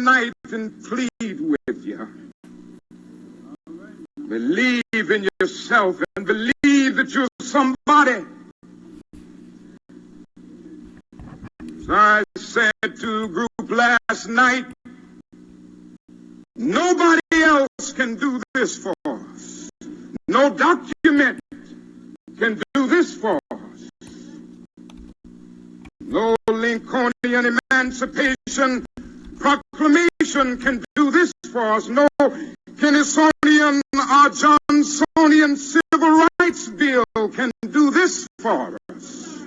tonight and plead with you. Believe in yourself and believe that you're somebody. So I said to a group last night, nobody else can do this for us. No document can do this for us. No Lincolnian Emancipation Proclamation can do this for us. No Kennisonian or Johnsonian Civil Rights Bill can do this for us.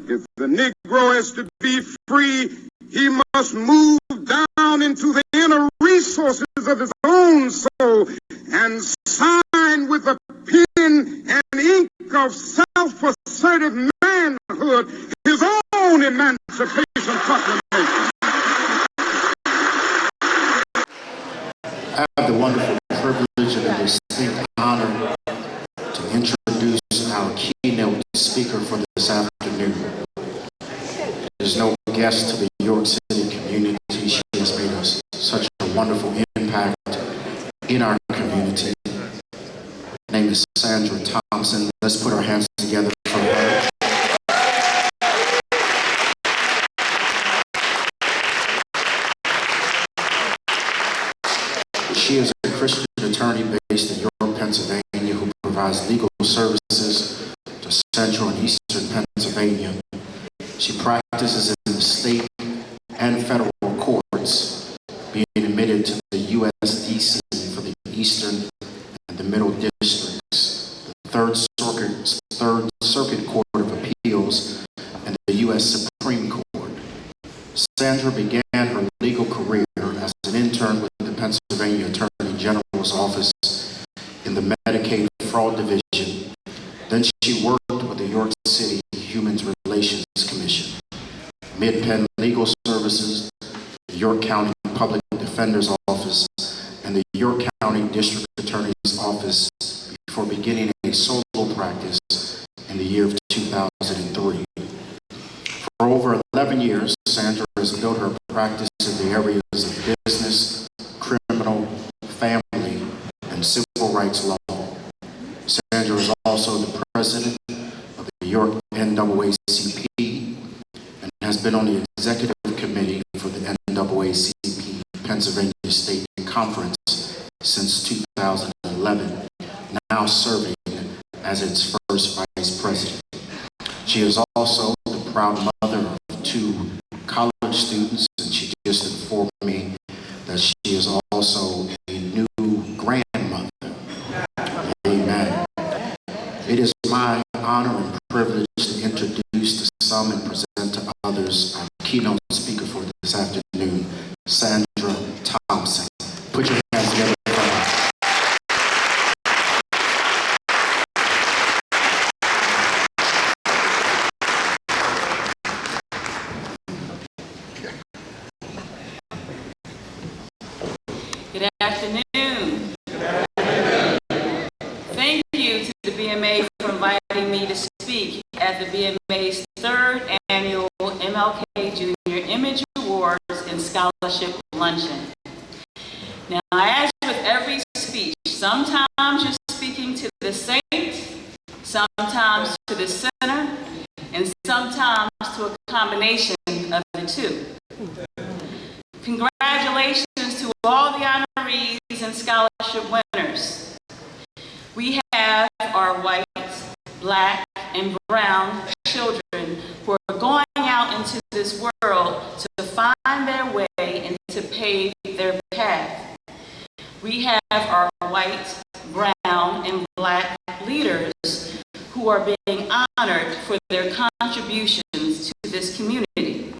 If the Negro is to be free, he must move down into the inner resources of his own soul and sign with a pen and ink of self-assertive manhood his own Emancipation Proclamation. I have the wonderful privilege and the distinct honor to introduce our keynote speaker for this afternoon. There's no guest to the New York City community. She has made us such a wonderful impact in our community. Her name is Sandra Thompson. Let's put our hands together for her. She is a Christian attorney based in York, Pennsylvania, who provides legal services to Central and Eastern Pennsylvania. She practices in the state and federal courts, being admitted to the USDC for the Eastern and the Middle Districts, the Third Circuit Court of Appeals, and the U.S. Supreme Court. Sandra began her legal career as an intern with the Pennsylvania Attorney General's office in the Medicaid Fraud Division. Then she worked with the York City Human Relations Commission, Mid-Penn Legal Services, the York County Public Defender's Office, and the York County District Attorney's Office before beginning a solo practice in the year of 2003. For over 11 years, Sandra has built her practice in the areas of business, criminal, family, and civil rights law. Sandra is also the president of the York NAACP and has been on the executive committee for the NAACP Pennsylvania State Conference since 2011, now serving as its first vice president. She is also the proud mother of 2 college students, and she just informed me that she is also a new grandmother. Amen. It is my honor and privilege to introduce to some and present to others our keynote speaker for this afternoon, Sandra Thompson. Put your hands together for her. Good afternoon. Thank you to the BMA for inviting me to speak at the BMA's 3rd annual MLK Junior Image Awards and Scholarship Luncheon. Now, as with every speech, sometimes you're speaking to the saint, sometimes to the sinner, and sometimes to a combination of the two. Congratulations to all the honorees and scholarship winners. We have our white, black, and brown children who are going out into this world to find their way and to pave their path. We have our white, brown, and black leaders who are being honored for their contributions to this community.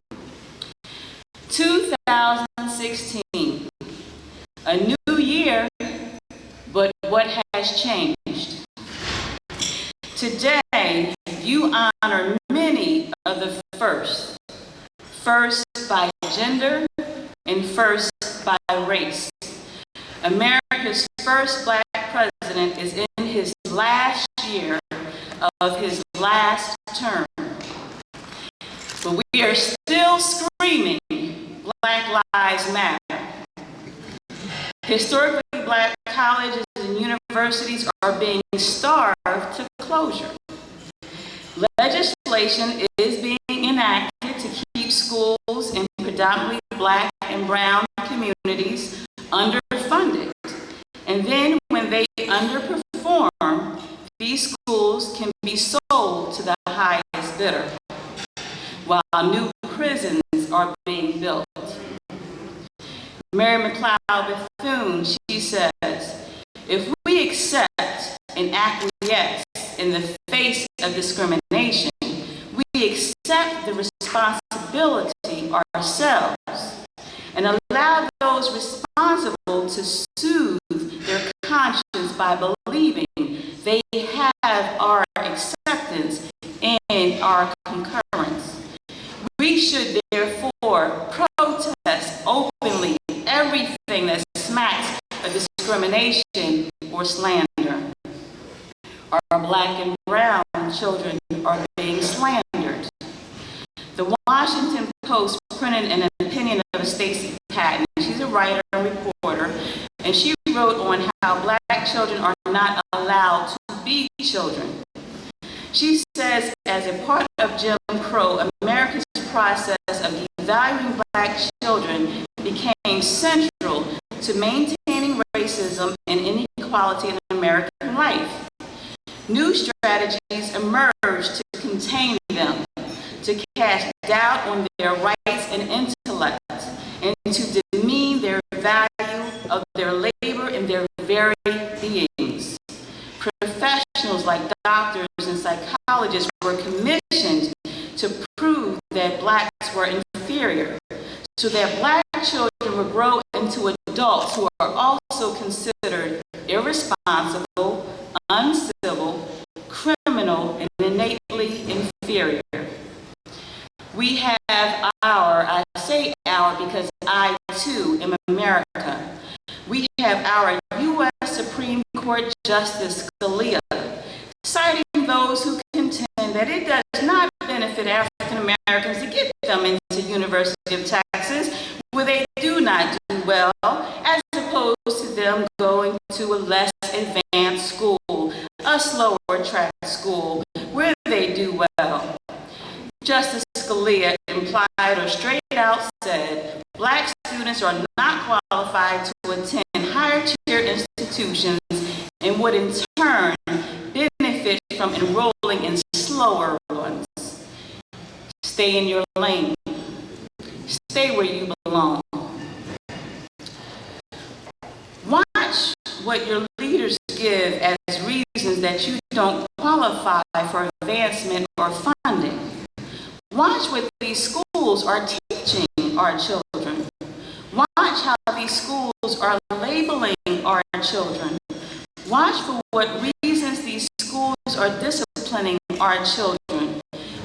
2016, a new year, but what has changed? Today, you honor many of the first. First by gender and first by race. America's first black president is in his last year of his last term. But we are still screaming Black Lives Matter. Historically Black colleges and universities are being starved to closure. Legislation is being enacted to keep schools in predominantly Black and brown communities underfunded. And then when they underperform, these schools can be sold to the highest bidder, while new prisons are being built. Mary McLeod Bethune, she says, if we accept and acquiesce in the face of discrimination, we accept the responsibility ourselves and allow those responsible to soothe their conscience by believing they have our acceptance and our concurrence. We should therefore protest openly everything that smacks of discrimination or slander. Our Black and brown children are being slandered. The Washington Post printed an opinion of Stacey Patton. She's a writer and reporter, and she wrote on how Black children are not allowed to be children. She says, as a part of Jim Crow, America's process of devaluing Black children became central to maintaining racism and inequality in American life. New strategies emerged to contain them, to cast doubt on their rights and intellect, and to demean their value of their labor and their very beings. Professionals like doctors and psychologists were commissioned to prove that Blacks were inferior, so that Black children would grow into adults who are also considered irresponsible, uncivil, criminal, and innately inferior. We have I say our because I too am America. We have our U.S. Supreme Court Justice Scalia citing those who contend that it does not benefit African Americans to get them into University of Texas, where they do not do well, as opposed to them going to a less advanced school, a slower track school, where they do well. Justice Scalia implied or straight out said, Black students are not qualified to attend higher tier institutions and would in turn benefit from enrolling in slower ones. Stay in your lane. Stay where you belong. Watch what your leaders give as reasons that you don't qualify for advancement or funding. Watch what these schools are teaching our children. Watch how these schools are labeling our children. Watch for what reasons these schools are disciplining our children.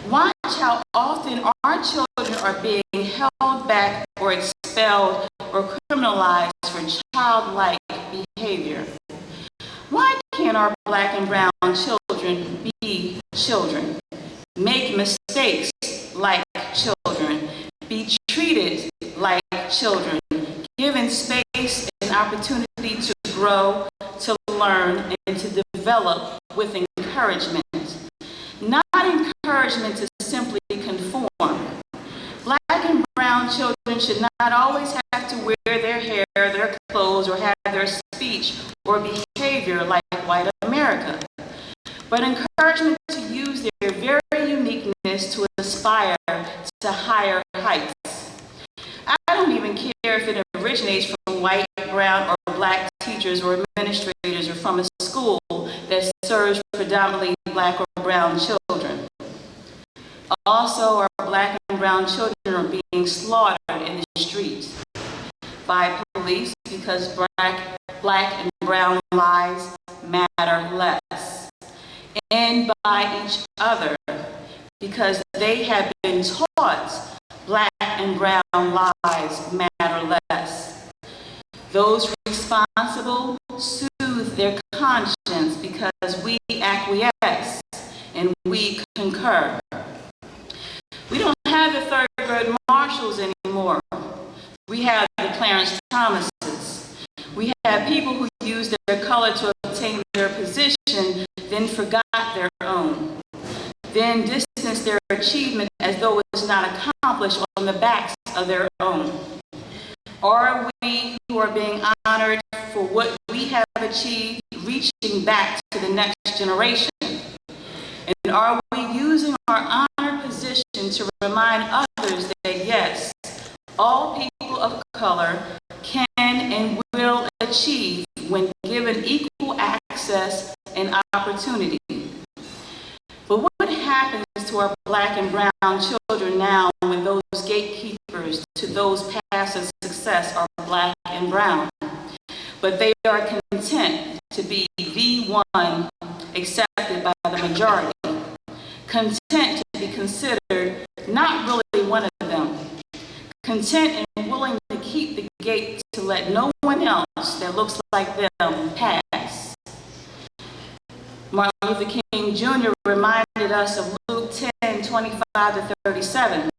Watch how often our children are being held back or expelled or criminalized for childlike behavior. Why can't our Black and brown children be children? Make mistakes like children. Be treated like children. Given space and opportunity to grow, to learn, and to develop with encouragement. Not encouragement to simply conform. Black and brown children should not always have to wear their hair, their clothes, or have their speech or behavior like white America, but encouragement to use their very uniqueness to aspire to higher heights. I don't even care if it originates from white, brown, or Black teachers or administrators or from a school that serves predominantly Black or brown children. Also, our Black and brown children are being slaughtered in the streets by police because Black and brown lives matter less, and by each other because they have been taught Black and brown lives matter less. Those responsible soothe their conscience because we acquiesce and we concur. We don't have the third grade marshals anymore. people who use their color to obtain their position then forgot their own, then distanced their achievement as though it was not accomplished on the backs of their own? Are we who are being honored for what we have achieved reaching back to the next generation? And are we using our honored position to remind others that yes, all people of color can and will achieve when given equal access and opportunity? But what happens to our Black and brown children now when those gatekeepers to those paths of success are Black and brown? But they are content to be the one accepted by the majority, content to be considered not really one of them, content and willing to keep the gate to let no one else that looks like them pass. Martin Luther King Jr. reminded us of Luke 10:25-37,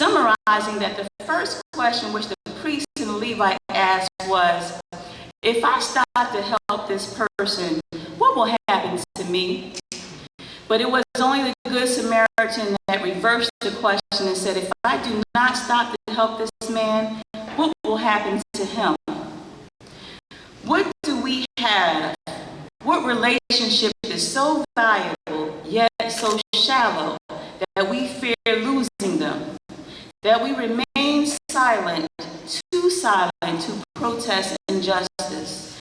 summarizing that the first question which the priest and the Levite asked was, if I stop to help this person, what will happen to me? But it was only the Good Samaritan that reversed the question and said, if I do not stop to help this man, what will happen to him? What do we have? What relationship is so valuable, yet so shallow, that we fear losing them? That we remain silent, too silent to protest injustice?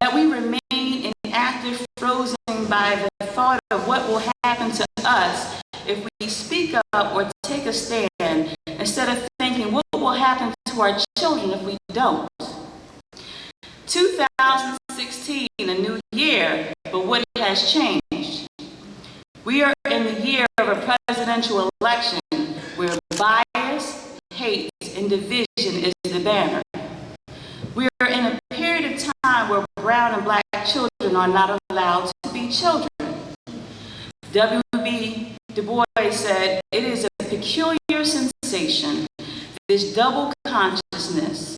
That we remain inactive, frozen by the thought of what will happen to us if we speak up or take a stand, instead of thinking what will happen to our children if we don't? 2016, a new year, but what has changed? We are in the year of a presidential election where bias, hate, and division is the banner. We are in a period of time where brown and Black children are not allowed to be children. W.B. Du Bois said, it is a peculiar sensation, this double consciousness,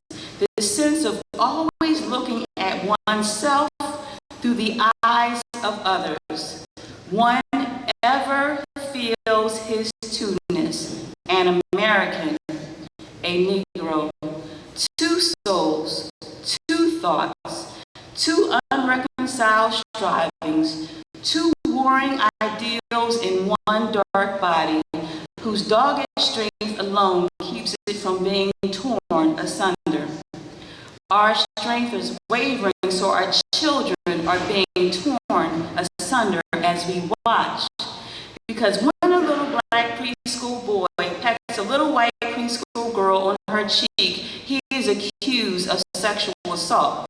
this sense of always looking at oneself through the eyes of others. One ever feels his two-ness, an American, a Negro, two souls, two thoughts, two unreconciled strivings, two warring ideals in one dark body, whose dogged strength alone keeps it from being torn asunder. Our strength is wavering, so our children are being torn asunder as we watch. Because when a little Black preschool boy pecks a little white preschool girl on her cheek, he is accused of sexual assault.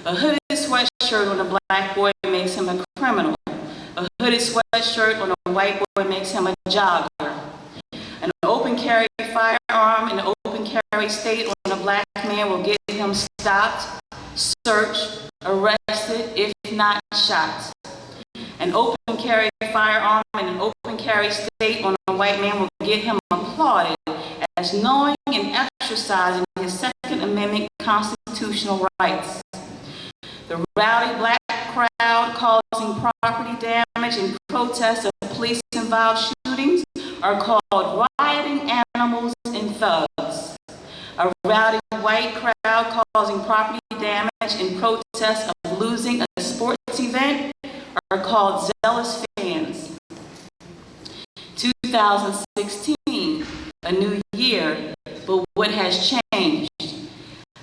A hooded sweatshirt on a Black boy makes him a criminal. A hooded sweatshirt on a white boy makes him a jogger. An open carry firearm in an open carry state on a Black man will get him stopped, searched, arrested, if not shot. An open carry firearm in an open carry state on a white man will get him applauded as knowing and exercising his Second Amendment constitutional rights. The rowdy Black crowd causing property damage and protests of police-involved shootings are called rioting animals and thugs. A rowdy white crowd causing property damage and protests of losing a sports event are called zealous fans. 2016, a new year, but what has changed?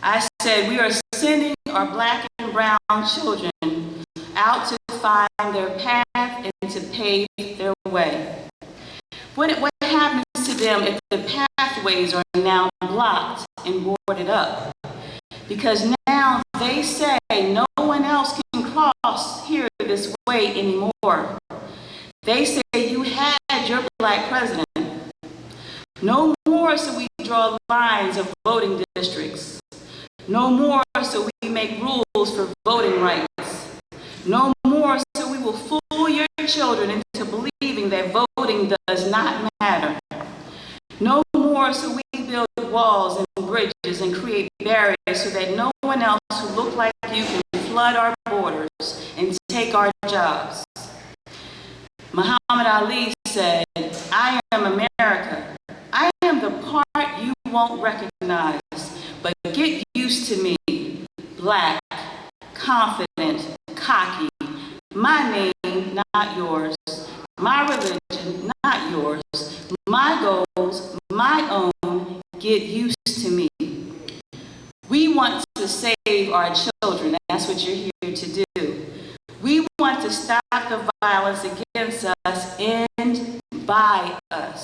I said we are sending our Black and brown children out to find their path and to pave their way. What happens to them if the pathways are now blocked and boarded up? Because now they say no one else can cross here this way anymore. They say you had your Black president. No more so we draw lines of voting districts. No more so we make rules for voting rights. No more so we will fool your children into believing that voting does not matter. No more so we build walls and bridges and create barriers so that no one else who you can flood our borders and take our jobs. Muhammad Ali said, "I am America. I am the part you won't recognize, but get used to me. Black, confident, cocky. My name, not yours. My religion, not yours. My goals, my own. Get used to me." We want to save our children. That's what you're here to do. We want to stop the violence against us and by us.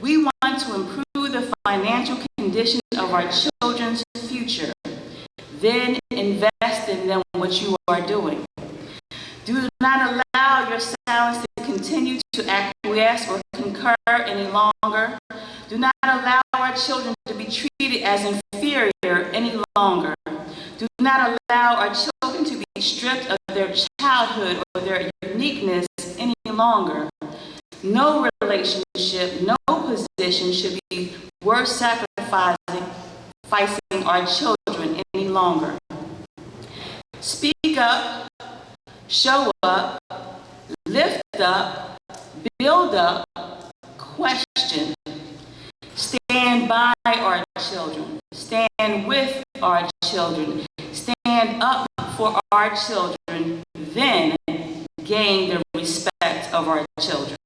We want to improve the financial condition of our children's future. Then invest in them what you are doing. Do not allow your silence to continue to acquiesce or concur any longer. Do not allow our children to be treated as inferior any longer. Do not allow our children to be stripped of their childhood or their uniqueness any longer. No relationship, no position should be worth sacrificing our children any longer. Speak up, show up, lift up, build up, question. Stand by our children. Stand with our children. Stand up for our children. Then gain the respect of our children.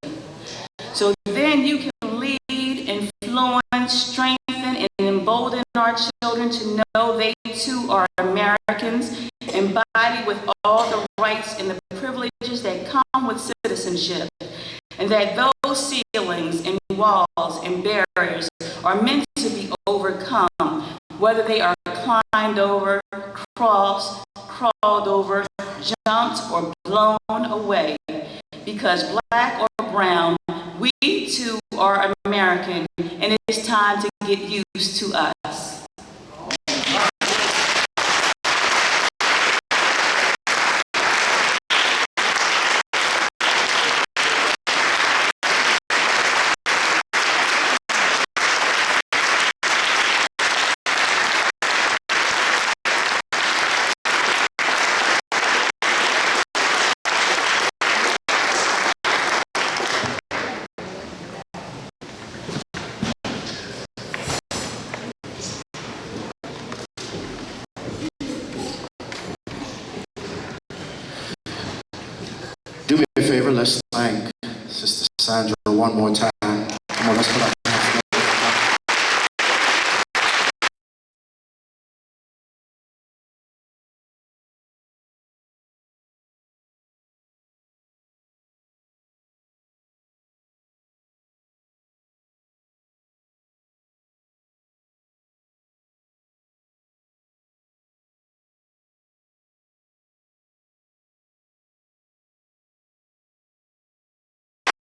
So then you can lead, influence, strengthen, and embolden our children to know they too are Americans, embodied with all the rights and the privileges that come with citizenship, and that those ceilings and walls and barriers are meant to be overcome, whether they are climbed over, crossed, crawled over, jumped, or blown away. Because black or brown, we too are American, and it is time to get used to us. Do me a favor, let's thank Sister Sandra one more time. Come on, let's put up.